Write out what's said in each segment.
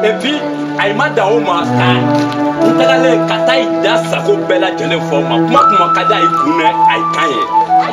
Et puis, Aïma Daoma, vous allez Kataï Dasako Bella Téléforma, moi, Kada Ikune, Aïkaye,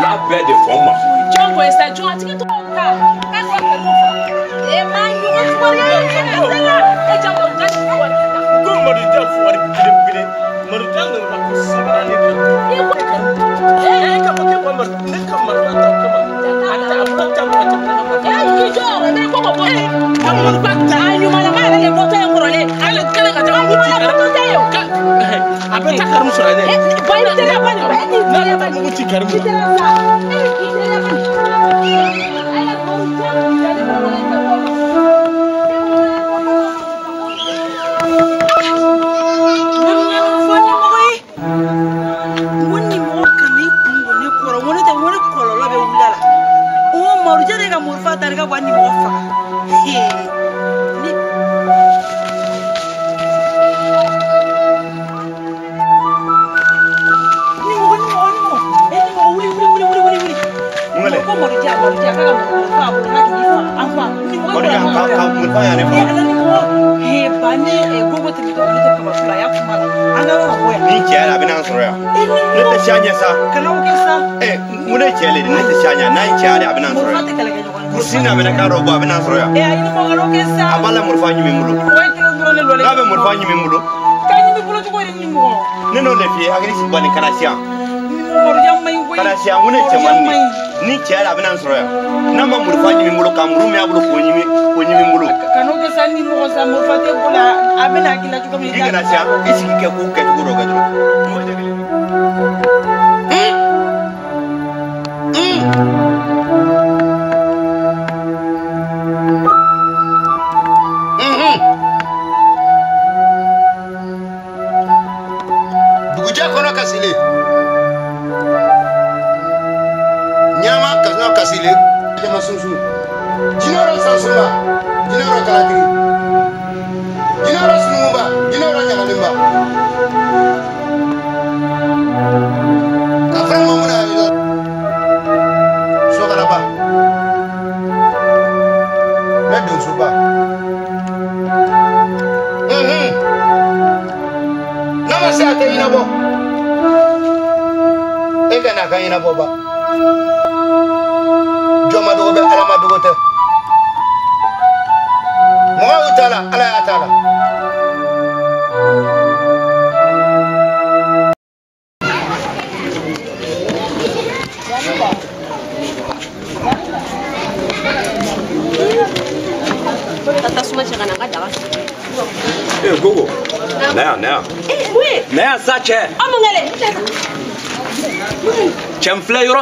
la baie de format. John West, John, tu es ton cas. Et moi,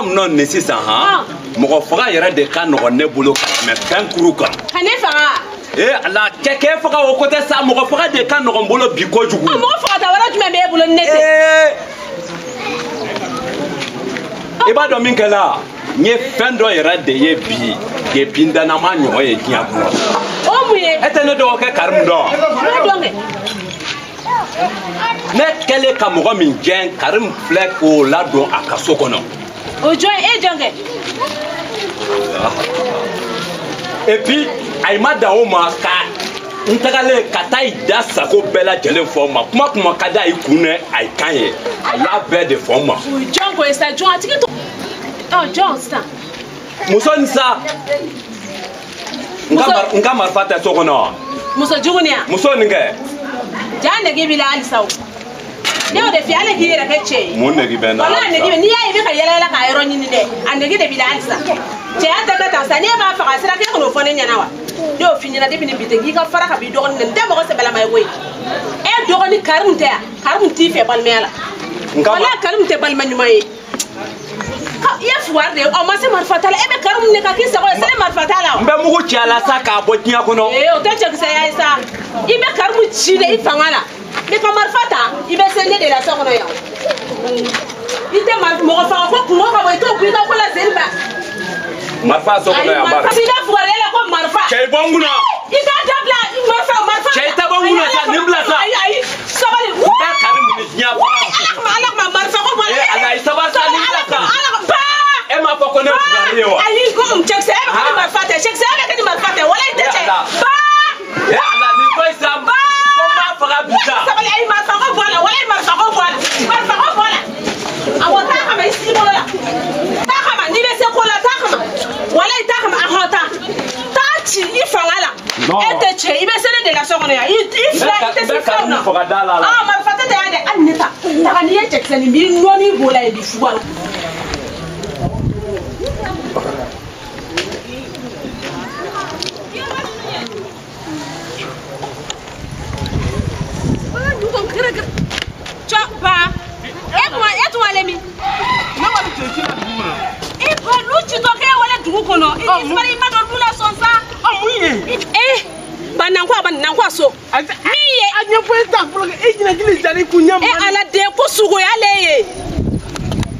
non nécessaire, hein? Mon frère il y a des cas non boulot, mais fin kourouka. Eh, la quelqu'un fera au côté ça, mon frère des cas non boulot biko du coup. Mon frère, tu m'as bien boulot net. Et bah, Dominique là, n'y a fin de y des bi, qui pindana manio et qui a oh, oui, et un autre carmudo. Net quel est Cameroun Mingien, Karim Fleck ou Lado à Kasokono. Et puis, Aïma Daoma, Ntagale kata ida sako bela jele forma kuma kada ikune ai kanye aya be de forma John go esa John atiki to oh John sta muso nsa nga marfata to kono muso jugunia muso ninge jande gibi la alisaw ne o de fi ale gi yere kace mun ne gi bena wala ne gi ni yayi be ka yele ka yero nyini de ande gi de bi la alisa je ata ka Tanzania ba fa asira ke kono fone nyana wa do finyina de bi ni bitegi ka fara ka bi do ne de mo ko se bela mai goy e do ni karum te karum ti fe bal mela wala karum te bal manyumai ya fuarde o ma se marfatala e be karum ne ka kisa ko se marfatala mbe mugo chiala saka botinya kono o te che kisa ya isa ibe karum chi de ifangala me ko marfata ibe sende de la sokono ya ite mo ko fa ko mo ka bo to ku ko la zelba marfa sokono ya bar sida fuarde ko marfa chey bonguna ita dabla marfa chey ta bonguna sa nimbla sa ay sabali da karum ni nya ala ma marfa ko wala ala isaba sa nimbla sa e ma fa ko ne fuarde ali ko check sa e ma marfata check sa e ma marfata wala ite che ba ya ala ni ko isaba sabali ay marfa ko wala wala marfa ko wala awata ka mai si bola ta kama ni be se ko la ta kama wala ta kama ahota ta chi ifangala ete che ibe se de la sokono ya ifla ite se fona ah marfata de ande annita ta ni ye check sa ni bi noni bola e bi fuwa Chapa. Etu alemi. No wa teki na dugu na. E ba lu chi to ke wala dugu kono. E ismari ma do lula sonsa. O muye. Banankwa so. Miye anya poeta fulo e jina gili jari kunya ma. E ala de ko sugo yale ye.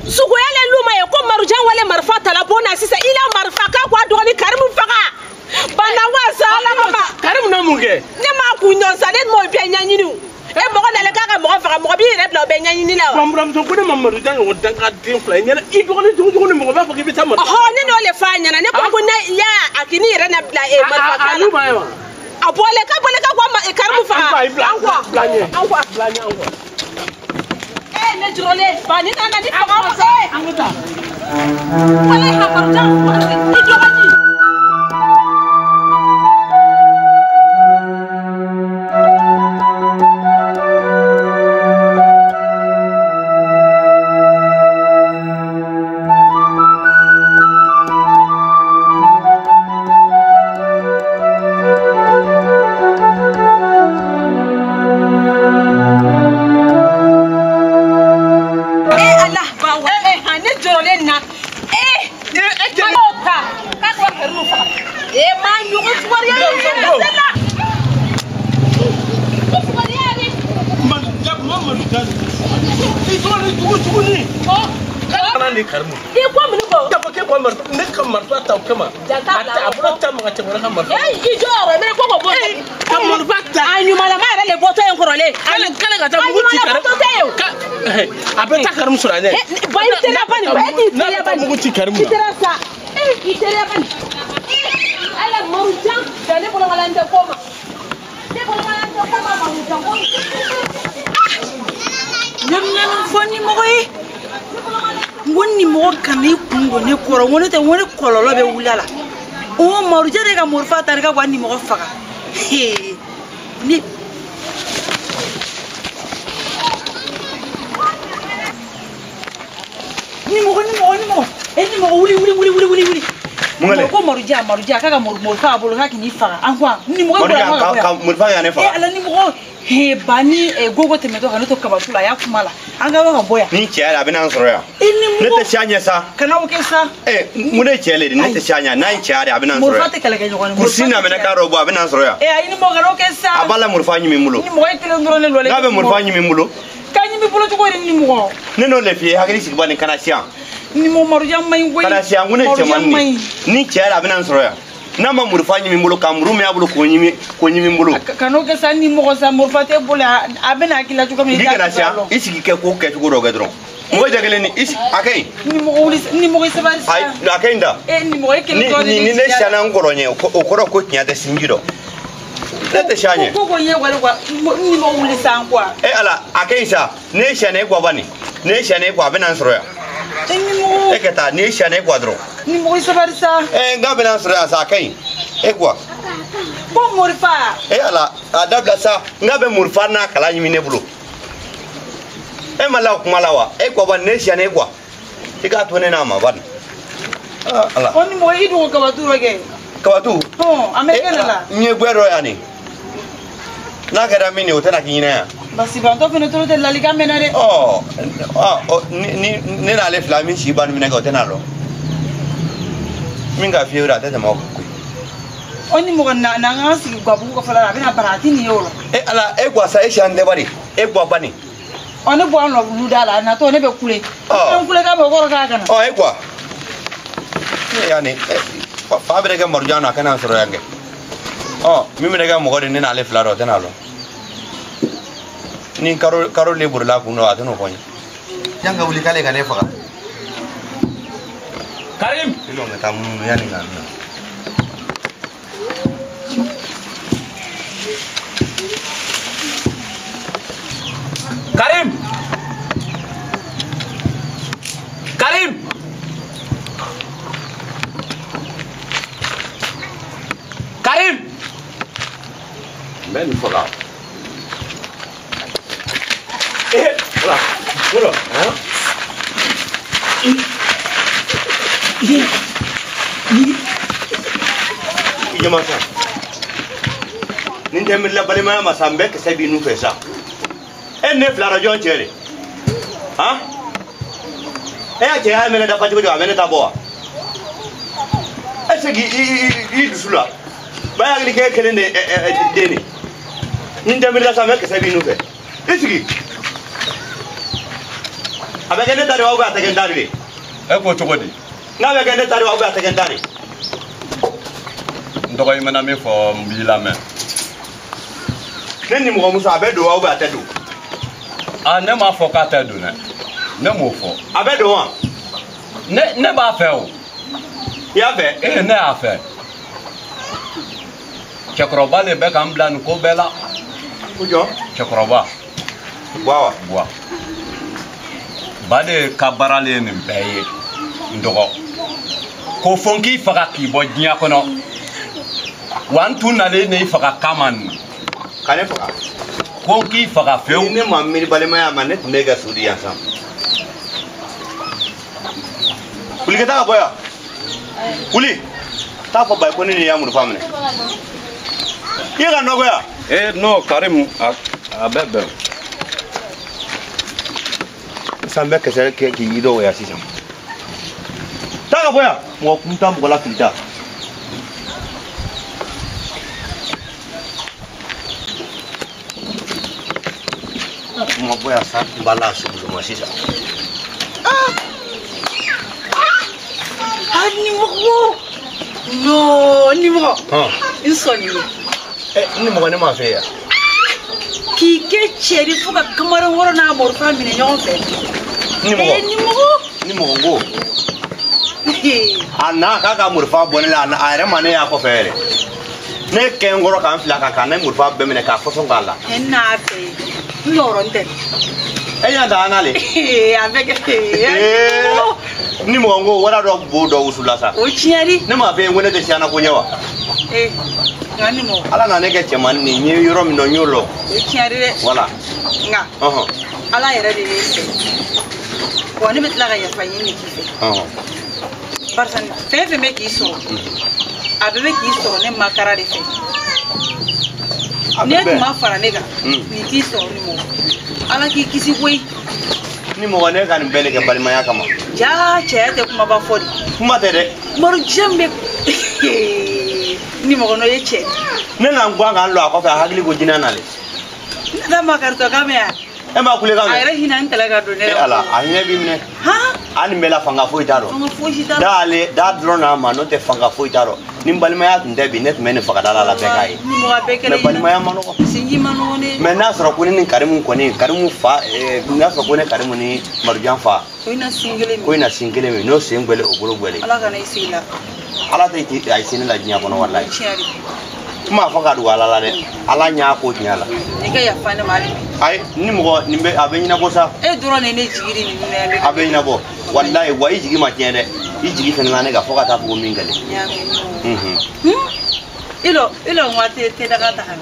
Sugo yale luma ye ko marujan wale marfa tala bona sisa ila marfa ka kwa do ni karimu faka. Banankwa sala mama. Karimu na munge. Ne ma kunyo sa de mo bi anyanyinu. E mo na le kaka mo faka mo bi re bla be nyanyini la. Bambram so ko de mamaru jan o dan ka tin fly nyana I bi ko ni dugu ni mo ba faki bi tamma. Ho ne no le fa nyana ne ko na ya akini re na bla e marfa kala. Alu ba yawa. Abole ka kwa ma karimu faka. Ankwa. Eh ne jurole ba ni na di faka mo se. Anguta. Wala ha marja. Ni jogani. Abeta karum surane. Bayi tere bani, bayi tere bani. Mugu ci karum. Tere sa. Tere bani. Ala marujan, dale bola malante koma. De bola malante koma marujan. Nyam foni moyi. Ngoni mo kami kungo ne koro woni te woni kololo be wulala. O marujan de ga morfa tar ga wani mo faka. Ni wuli. Mungale. Ko maruja kaga morfa bolo haki ni faka. Anwa ni mo ko ka morfa ya ne fa. Ala ni mo he bani gogo te meto kanu to kabatula ya kumala. Anga wa boya. Ni chere abina nsoro ya. Ne te shanya sa. Kana o kesa. Mune chere ne te shanya na chere abina nsoro. Morfa te kala ke jogoni. Kusina mena ka robo abina nsoro ya. Ai ni mo garo kesa. Abala morfa nyi mimulo. Ni mo ekele ndoro ne lole. Ngabe morfa nyi mimulo. Kanyi mi bulo to ko ni mo. Ne no le fi hakiri sikbani kana sian. Ni mo maruja mai ngoi. Kana sian ngune chemani. Ni chere abina nsoro ya. Nama murfanyi mimulo kamurume abulu konyi mimulo. Kano ke sani mo sa murfate bola abena kila tuka mi. Dikana sia isi ke ko ke tuko rogadron. Mo jagele ni isi akai. Ni mo se ban sa. Ai akai nda. Ni mo ekele ni ne shana ngolonye okoro ko kinya de sinjiro. Nete shanye. Koko ye wale kwa ni mo wuli san kwa. Ala akeisa ne shane kwa bani. Ne shane kwa bena nsoro ya. Ni mo. Eketa ne shane kwa dro. Ni mo isabarisa. Nga bena nsoro ya sa kai. Kwa. Bo murfa. Ala adabla sa nga be murfa na kala nyimine bulo. Mala kumalawa kwa ban ne shane kwa. Tika to ne na ma ban. Ala. Oni mo idu ko baturo ge. Kawatu. Amekela. Nye gwero yani. Na kera mini utena kinyina. Basi banto fino tolo de la liga menare. Ni na le flami shi ban mina ga utena lo. Minga fiura tete mo ku. Oni mo na ngasi gwabu ko fala bina barati ni yolo. Ala kwa sa shande bari. Kwa bani. Oni bo anlo ludala na to ne be kule. On kule ka bo goro ka kana. Kwa. Yani fabre ga morjana kana soro yange. Mimi nega mo gode ni na le flaro tena lo. Ni karo le burla kuno atano konya. Janga uli kale kale faga. Karim. Ilo metamu yani ngana. Karim. Karim. Karim. Men faga. Voilà. Voilà. Hein? Ijama sa. Ninde mi la balima ma sambe ke sabi nu fesa. Ne flara jon chere. Ha? Je ha mena da fati ko amene ta boa. Segi I dusula. Ba ya ke kele ne deni. Ninde mi la sambe ke sabi nu fe. Isigi. Abegene tari wa ga tagendari. Ko chogodi. Na begene tari wa ga tagendari. Ndogo imena me fo mbila me. Neni mo muso abedo wa ga tadu. Ne ma fo ka tadu ne. Ne mo fo. Abedo wa. Ne ba fe o. Ya be. Ne a fe. Chekroba le be kan blan ko bela. Ujo. Chekroba. Wawa. Wa. Bade kabarale ni beye ndogo ko fonki faga ki bo nya kono wantu na le ne faga kaman Kane faga fonki faga feu ne mammi balema ya manet mega sudi ansam kuli kata boya kuli ta fa bay ko ne ya mu famne yega no boya no Karim abebe sambe ke sere ke ido ya sisam taga boya mo kunta mo la filta mo boya sa bala su mo sisam Ni mo no ni mo insoni ni mo ne ma fe ya ki ke cheri fuka kamara woro na morfa mine nyonfe ni mo go ana kaka murfa bonela ana are mane ya ko fere ne ken goro kan fila kaka ne murfa be mine ka foson gala enna fe noronte enya da ana le avec ni mo go wala do bo do usula sa o chiari ne ma be ngone de siana ko nyawa ngani mo ala na ne ke cheman ni nyi yoro mi no nyolo o chiari de wala nga ala yere de woni betla ga ya fanyi ni kife barsan fe me ki so abebe ki so ne makara de fe ne ma fara ne ga ni ki so ni mo ala ki kisi boy ni mo ne kan bele ke balima ya kama ja chete kuma ba fodi kuma tere maru jambe ni mo no yeche ne na ngwa ga lo akofa hagli go jinana le da makarto kamea e ma kule ga ayre hina ntela ga do ne ala ahine bi mine ha ani mela fanga fo itaro dale da drona ma no te fanga fo itaro nimbalima ya ndebi net mene faga dala la bekai ni mo abekele balima ya mano singi manone me na soro kuni ni karimu fa na soro kuni karimu ni marjan fa ko ina singele me no singele ogoro gwele ala kana isila ala ta iti ai sinila jinya kono wallahi ma fa ka du ala de ala nya ko tinya la e ga ya fa ne mari ai ni mo ni be abenyina bo sa e duro ne ne jigiri ni ne abenyina bo wallahi wa ijigi ma tinya de ijigi fe ngane ga foka ta ko mingale ilo ngwate te daga ta han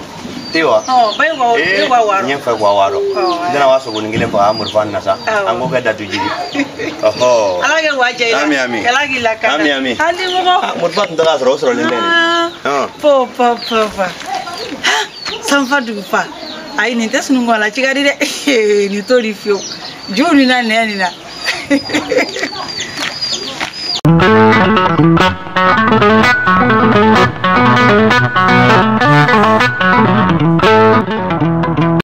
tewa bai wa e wa waro nyen fa wa waro dana waso go ngile ba amur fan nasa ango ga da tujiri ala ga wa jai ami ala gi la ka ami andi mo ko amur fan daga ro le po sanfa du fa ai ni tas nungo la chigari de ni to rifio juni na ne ni na